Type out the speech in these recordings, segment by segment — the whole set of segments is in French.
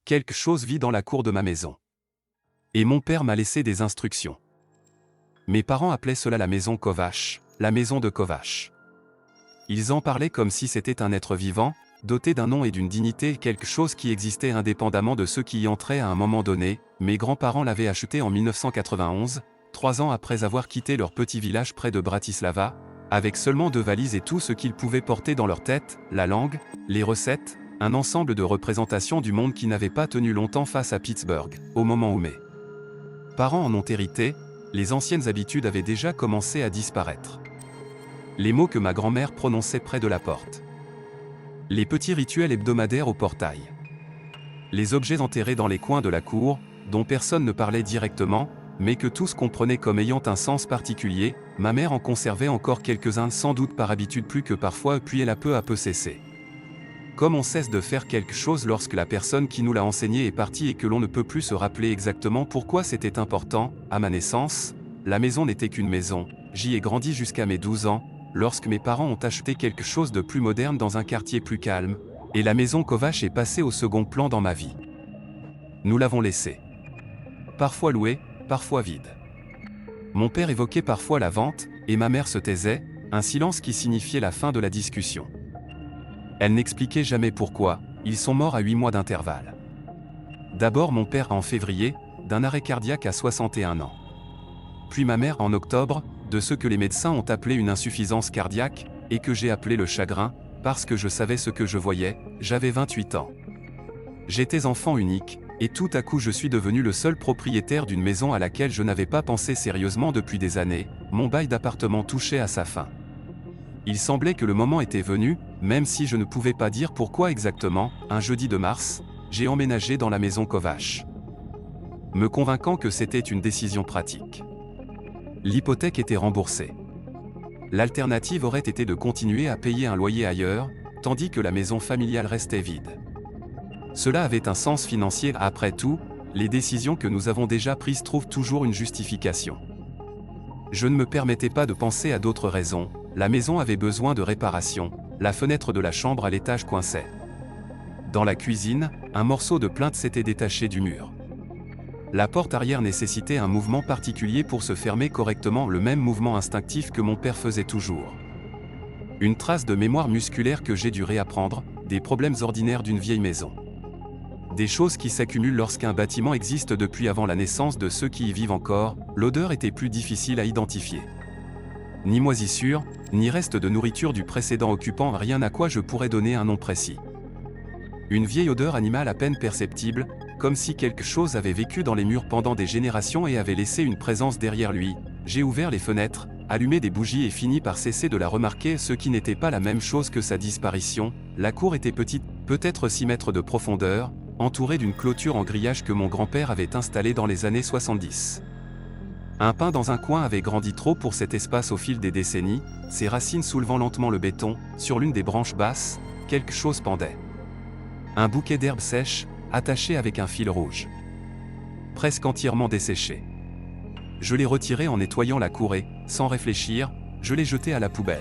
quelque chose vit dans la cour de ma maison. Et mon père m'a laissé des instructions. Mes parents appelaient cela la maison Kovač, la maison de Kovač. Ils en parlaient comme si c'était un être vivant, doté d'un nom et d'une dignité, quelque chose qui existait indépendamment de ceux qui y entraient à un moment donné. Mes grands-parents l'avaient acheté en 1991, 3 ans après avoir quitté leur petit village près de Bratislava, avec seulement 2 valises et tout ce qu'ils pouvaient porter dans leur tête, la langue, les recettes, un ensemble de représentations du monde qui n'avait pas tenu longtemps face à Pittsburgh, au moment où mes parents en ont hérité, les anciennes habitudes avaient déjà commencé à disparaître. Les mots que ma grand-mère prononçait près de la porte. Les petits rituels hebdomadaires au portail. Les objets enterrés dans les coins de la cour, dont personne ne parlait directement, mais que tous comprenaient comme ayant un sens particulier. Ma mère en conservait encore quelques-uns sans doute par habitude plus que parfois, puis elle a peu à peu cessé. Comme on cesse de faire quelque chose lorsque la personne qui nous l'a enseigné est partie et que l'on ne peut plus se rappeler exactement pourquoi c'était important. À ma naissance, la maison n'était qu'une maison, j'y ai grandi jusqu'à mes 12 ans, lorsque mes parents ont acheté quelque chose de plus moderne dans un quartier plus calme, et la maison Kovač est passée au second plan dans ma vie. Nous l'avons laissée. Parfois louée, parfois vide. Mon père évoquait parfois la vente, et ma mère se taisait, un silence qui signifiait la fin de la discussion. Elle n'expliquait jamais pourquoi, ils sont morts à 8 mois d'intervalle. D'abord mon père en février, d'un arrêt cardiaque à 61 ans. Puis ma mère en octobre, de ce que les médecins ont appelé une insuffisance cardiaque, et que j'ai appelé le chagrin, parce que je savais ce que je voyais. J'avais 28 ans. J'étais enfant unique, et tout à coup je suis devenu le seul propriétaire d'une maison à laquelle je n'avais pas pensé sérieusement depuis des années. Mon bail d'appartement touchait à sa fin. Il semblait que le moment était venu, même si je ne pouvais pas dire pourquoi exactement. Un jeudi de mars, j'ai emménagé dans la maison Kovač, me convainquant que c'était une décision pratique. L'hypothèque était remboursée. L'alternative aurait été de continuer à payer un loyer ailleurs, tandis que la maison familiale restait vide. Cela avait un sens financier. Après tout, les décisions que nous avons déjà prises trouvent toujours une justification. Je ne me permettais pas de penser à d'autres raisons. La maison avait besoin de réparation, la fenêtre de la chambre à l'étage coinçait. Dans la cuisine, un morceau de plinthe s'était détaché du mur. La porte arrière nécessitait un mouvement particulier pour se fermer correctement, le même mouvement instinctif que mon père faisait toujours. Une trace de mémoire musculaire que j'ai dû réapprendre, des problèmes ordinaires d'une vieille maison. Des choses qui s'accumulent lorsqu'un bâtiment existe depuis avant la naissance de ceux qui y vivent encore. L'odeur était plus difficile à identifier. Ni moisissure, ni reste de nourriture du précédent occupant, rien à quoi je pourrais donner un nom précis. Une vieille odeur animale à peine perceptible, comme si quelque chose avait vécu dans les murs pendant des générations et avait laissé une présence derrière lui. J'ai ouvert les fenêtres, allumé des bougies et fini par cesser de la remarquer, ce qui n'était pas la même chose que sa disparition. La cour était petite, peut-être 6 mètres de profondeur, entourée d'une clôture en grillage que mon grand-père avait installée dans les années 70. Un pin dans un coin avait grandi trop pour cet espace au fil des décennies, ses racines soulevant lentement le béton. Sur l'une des branches basses, quelque chose pendait. Un bouquet d'herbes sèches, attaché avec un fil rouge. Presque entièrement desséché. Je l'ai retiré en nettoyant la cour et, sans réfléchir, je l'ai jeté à la poubelle.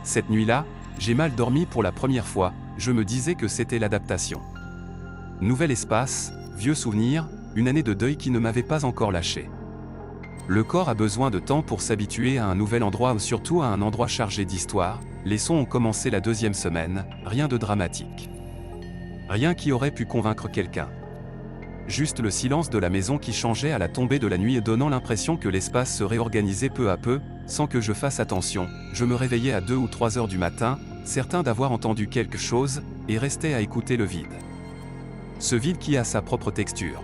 Cette nuit-là, j'ai mal dormi pour la première fois. Je me disais que c'était l'adaptation. Nouvel espace, vieux souvenirs, une année de deuil qui ne m'avait pas encore lâché. Le corps a besoin de temps pour s'habituer à un nouvel endroit, ou surtout à un endroit chargé d'histoire. Les sons ont commencé la 2e semaine, rien de dramatique. Rien qui aurait pu convaincre quelqu'un. Juste le silence de la maison qui changeait à la tombée de la nuit et donnant l'impression que l'espace se réorganisait peu à peu, sans que je fasse attention. Je me réveillais à 2 ou 3 heures du matin, certain d'avoir entendu quelque chose, et restais à écouter le vide. Ce vide qui a sa propre texture.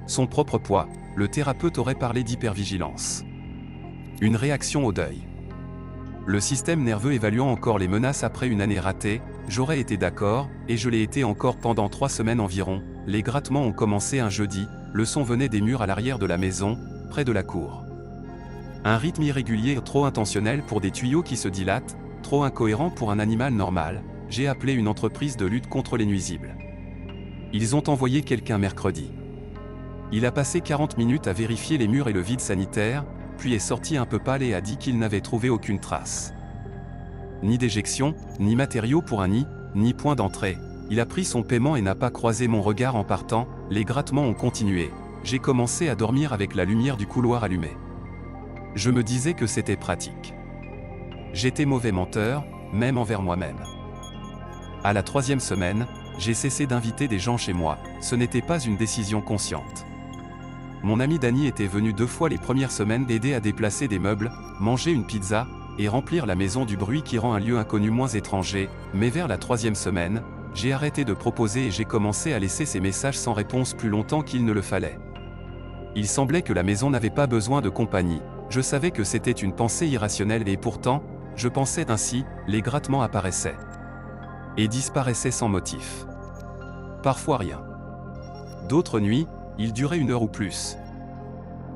Son propre poids. Le thérapeute aurait parlé d'hypervigilance. Une réaction au deuil. Le système nerveux évaluant encore les menaces après une année ratée, j'aurais été d'accord, et je l'ai été encore pendant 3 semaines environ. Les grattements ont commencé un jeudi, le son venait des murs à l'arrière de la maison, près de la cour. Un rythme irrégulier, trop intentionnel pour des tuyaux qui se dilatent, trop incohérent pour un animal normal. J'ai appelé une entreprise de lutte contre les nuisibles. Ils ont envoyé quelqu'un mercredi. Il a passé 40 minutes à vérifier les murs et le vide sanitaire, puis est sorti un peu pâle et a dit qu'il n'avait trouvé aucune trace. Ni d'éjection, ni matériaux pour un nid, ni point d'entrée. il a pris son paiement et n'a pas croisé mon regard en partant, les grattements ont continué. J'ai commencé à dormir avec la lumière du couloir allumée. Je me disais que c'était pratique. J'étais mauvais menteur, même envers moi-même. À la 3e semaine, j'ai cessé d'inviter des gens chez moi, ce n'était pas une décision consciente. Mon ami Danny était venu 2 fois les premières semaines d'aider à déplacer des meubles, manger une pizza, et remplir la maison du bruit qui rend un lieu inconnu moins étranger, mais vers la 3e semaine, j'ai arrêté de proposer et j'ai commencé à laisser ces messages sans réponse plus longtemps qu'il ne le fallait. Il semblait que la maison n'avait pas besoin de compagnie, je savais que c'était une pensée irrationnelle et pourtant, je pensais ainsi, les grattements apparaissaient. Et disparaissaient sans motif. Parfois rien. D'autres nuits, ils duraient 1 heure ou plus.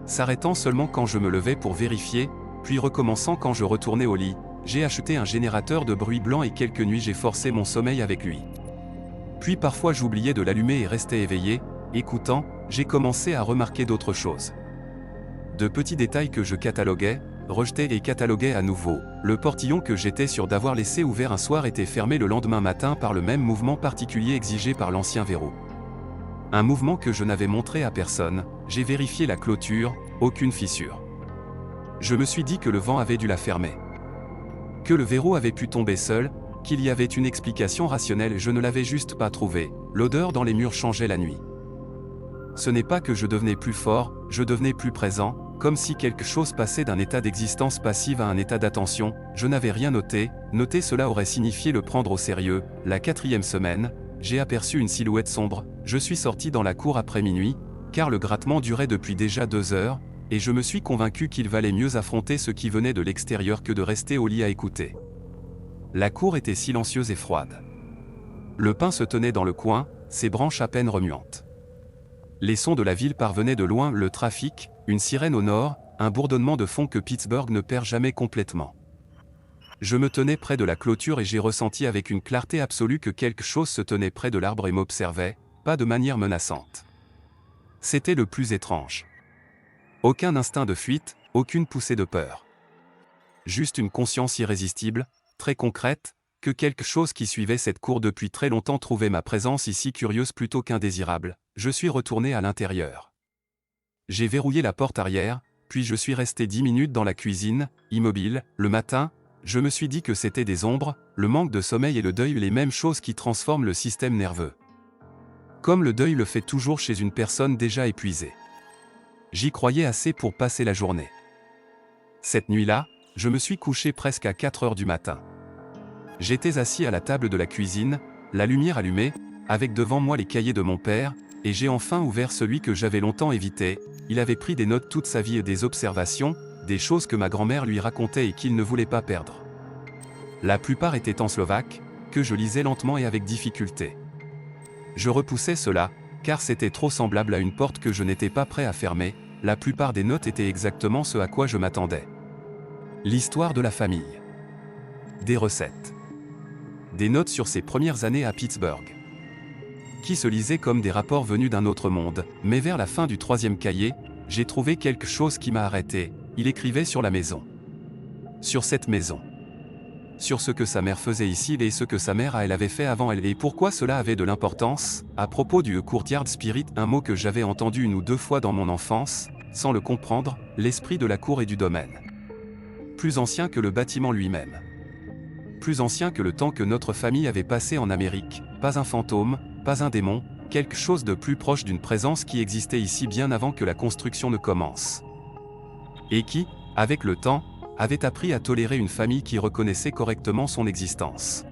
S'arrêtant seulement quand je me levais pour vérifier, puis recommençant quand je retournais au lit, j'ai acheté un générateur de bruit blanc et quelques nuits j'ai forcé mon sommeil avec lui. Puis parfois j'oubliais de l'allumer et restais éveillé, écoutant, j'ai commencé à remarquer d'autres choses. De petits détails que je cataloguais, rejetais et cataloguais à nouveau. Le portillon que j'étais sûr d'avoir laissé ouvert un soir était fermé le lendemain matin par le même mouvement particulier exigé par l'ancien verrou. Un mouvement que je n'avais montré à personne, j'ai vérifié la clôture, aucune fissure. Je me suis dit que le vent avait dû la fermer. Que le verrou avait pu tomber seul, qu'il y avait une explication rationnelle et je ne l'avais juste pas trouvée, l'odeur dans les murs changeait la nuit. Ce n'est pas que je devenais plus fort, je devenais plus présent, comme si quelque chose passait d'un état d'existence passive à un état d'attention, je n'avais rien noté, noter cela aurait signifié le prendre au sérieux. La 4e semaine, j'ai aperçu une silhouette sombre, je suis sorti dans la cour après minuit, car le grattement durait depuis déjà 2 heures, et je me suis convaincu qu'il valait mieux affronter ce qui venait de l'extérieur que de rester au lit à écouter. La cour était silencieuse et froide. Le pin se tenait dans le coin, ses branches à peine remuantes. Les sons de la ville parvenaient de loin, le trafic, une sirène au nord, un bourdonnement de fond que Pittsburgh ne perd jamais complètement. Je me tenais près de la clôture et j'ai ressenti avec une clarté absolue que quelque chose se tenait près de l'arbre et m'observait, pas de manière menaçante. C'était le plus étrange. Aucun instinct de fuite, aucune poussée de peur. Juste une conscience irrésistible, très concrète, que quelque chose qui suivait cette cour depuis très longtemps trouvait ma présence ici curieuse plutôt qu'indésirable. Je suis retourné à l'intérieur. J'ai verrouillé la porte arrière, puis je suis resté 10 minutes dans la cuisine, immobile. Le matin, je me suis dit que c'était des ombres, le manque de sommeil et le deuil les mêmes choses qui transforment le système nerveux. Comme le deuil le fait toujours chez une personne déjà épuisée. J'y croyais assez pour passer la journée. Cette nuit-là, je me suis couché presque à 4 heures du matin. J'étais assis à la table de la cuisine, la lumière allumée, avec devant moi les cahiers de mon père, et j'ai enfin ouvert celui que j'avais longtemps évité. Il avait pris des notes toute sa vie et des observations, des choses que ma grand-mère lui racontait et qu'il ne voulait pas perdre. La plupart étaient en slovaque, que je lisais lentement et avec difficulté. Je repoussais cela, car c'était trop semblable à une porte que je n'étais pas prêt à fermer. La plupart des notes étaient exactement ce à quoi je m'attendais. L'histoire de la famille. Des recettes. Des notes sur ses premières années à Pittsburgh. Qui se lisaient comme des rapports venus d'un autre monde, mais vers la fin du 3e cahier, j'ai trouvé quelque chose qui m'a arrêté. Il écrivait sur la maison. Sur cette maison. Sur ce que sa mère faisait ici et ce que sa mère elle avait fait avant elle et pourquoi cela avait de l'importance. À propos du courtyard spirit, un mot que j'avais entendu 1 ou 2 fois dans mon enfance, sans le comprendre, l'esprit de la cour et du domaine. Plus ancien que le bâtiment lui-même. Plus ancien que le temps que notre famille avait passé en Amérique, pas un fantôme, pas un démon, quelque chose de plus proche d'une présence qui existait ici bien avant que la construction ne commence. Et qui, avec le temps, avait appris à tolérer une famille qui reconnaissait correctement son existence.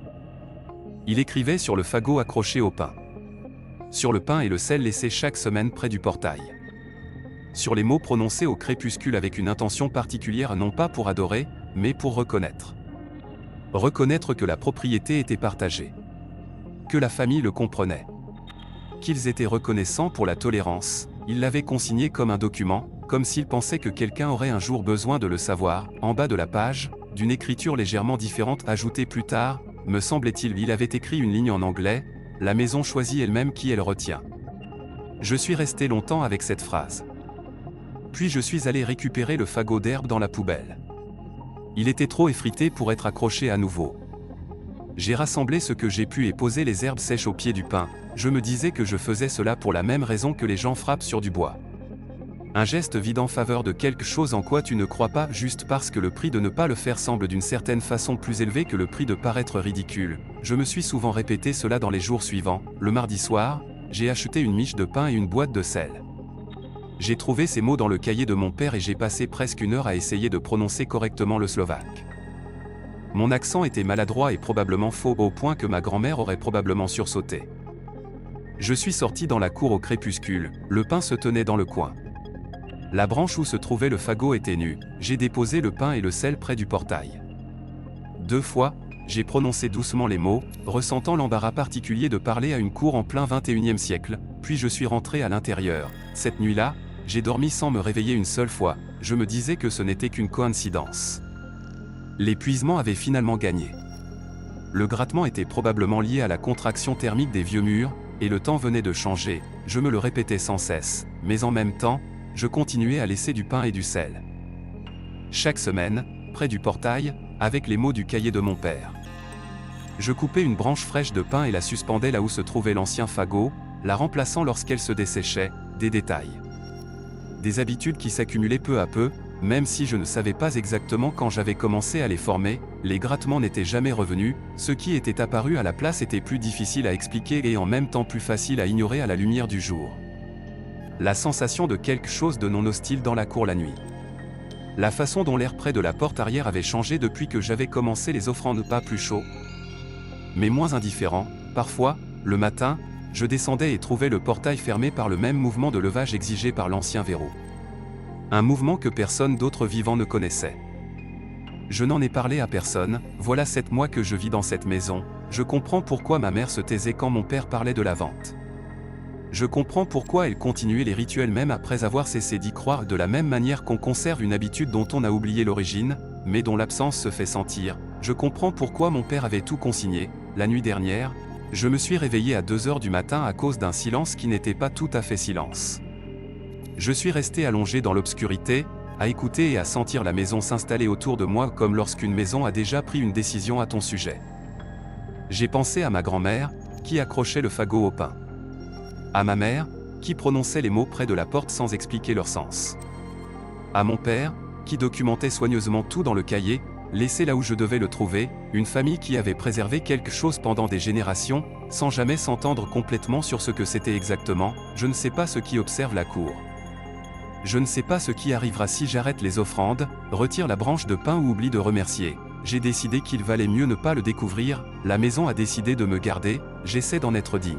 Il écrivait sur le fagot accroché au pain. Sur le pain et le sel laissés chaque semaine près du portail. Sur les mots prononcés au crépuscule avec une intention particulière non pas pour adorer, mais pour reconnaître. Reconnaître que la propriété était partagée. Que la famille le comprenait. Qu'ils étaient reconnaissants pour la tolérance, ils l'avaient consigné comme un document, comme s'ils pensaient que quelqu'un aurait un jour besoin de le savoir. En bas de la page, d'une écriture légèrement différente ajoutée plus tard, me semblait-il, il avait écrit une ligne en anglais, « La maison choisit elle-même qui elle retient ». Je suis resté longtemps avec cette phrase. Puis je suis allé récupérer le fagot d'herbe dans la poubelle. Il était trop effrité pour être accroché à nouveau. J'ai rassemblé ce que j'ai pu et posé les herbes sèches au pied du pain. Je me disais que je faisais cela pour la même raison que les gens frappent sur du bois. Un geste vide en faveur de quelque chose en quoi tu ne crois pas juste parce que le prix de ne pas le faire semble d'une certaine façon plus élevé que le prix de paraître ridicule. Je me suis souvent répété cela dans les jours suivants. Le mardi soir, j'ai acheté une miche de pain et une boîte de sel. J'ai trouvé ces mots dans le cahier de mon père et j'ai passé presque une heure à essayer de prononcer correctement le slovaque. Mon accent était maladroit et probablement faux au point que ma grand-mère aurait probablement sursauté. Je suis sorti dans la cour au crépuscule, le pain se tenait dans le coin. La branche où se trouvait le fagot était nue, j'ai déposé le pain et le sel près du portail. 2 fois, j'ai prononcé doucement les mots, ressentant l'embarras particulier de parler à une cour en plein XXIe siècle, puis je suis rentré à l'intérieur. Cette nuit-là, j'ai dormi sans me réveiller une seule fois, je me disais que ce n'était qu'une coïncidence. L'épuisement avait finalement gagné. Le grattement était probablement lié à la contraction thermique des vieux murs, et le temps venait de changer, je me le répétais sans cesse, mais en même temps, je continuais à laisser du pain et du sel. Chaque semaine, près du portail, avec les mots du cahier de mon père. Je coupais une branche fraîche de pain et la suspendais là où se trouvait l'ancien fagot, la remplaçant lorsqu'elle se desséchait, des détails. Des habitudes qui s'accumulaient peu à peu, même si je ne savais pas exactement quand j'avais commencé à les former, les grattements n'étaient jamais revenus, ce qui était apparu à la place était plus difficile à expliquer et en même temps plus facile à ignorer à la lumière du jour. La sensation de quelque chose de non hostile dans la cour la nuit. La façon dont l'air près de la porte arrière avait changé depuis que j'avais commencé les offrandes, pas plus chaud, mais moins indifférent. Parfois, le matin, je descendais et trouvais le portail fermé par le même mouvement de levage exigé par l'ancien verrou. Un mouvement que personne d'autre vivant ne connaissait. Je n'en ai parlé à personne, voilà 7 mois que je vis dans cette maison, je comprends pourquoi ma mère se taisait quand mon père parlait de la vente. Je comprends pourquoi elle continuait les rituels même après avoir cessé d'y croire, de la même manière qu'on conserve une habitude dont on a oublié l'origine, mais dont l'absence se fait sentir. Je comprends pourquoi mon père avait tout consigné. La nuit dernière, je me suis réveillé à 2 heures du matin à cause d'un silence qui n'était pas tout à fait silence. Je suis resté allongé dans l'obscurité, à écouter et à sentir la maison s'installer autour de moi comme lorsqu'une maison a déjà pris une décision à ton sujet. J'ai pensé à ma grand-mère, qui accrochait le fagot au pain. À ma mère, qui prononçait les mots près de la porte sans expliquer leur sens. À mon père, qui documentait soigneusement tout dans le cahier, laissé là où je devais le trouver, une famille qui avait préservé quelque chose pendant des générations, sans jamais s'entendre complètement sur ce que c'était exactement. Je ne sais pas ce qui observe la cour. Je ne sais pas ce qui arrivera si j'arrête les offrandes, retire la branche de pain ou oublie de remercier. J'ai décidé qu'il valait mieux ne pas le découvrir, la maison a décidé de me garder, j'essaie d'en être digne.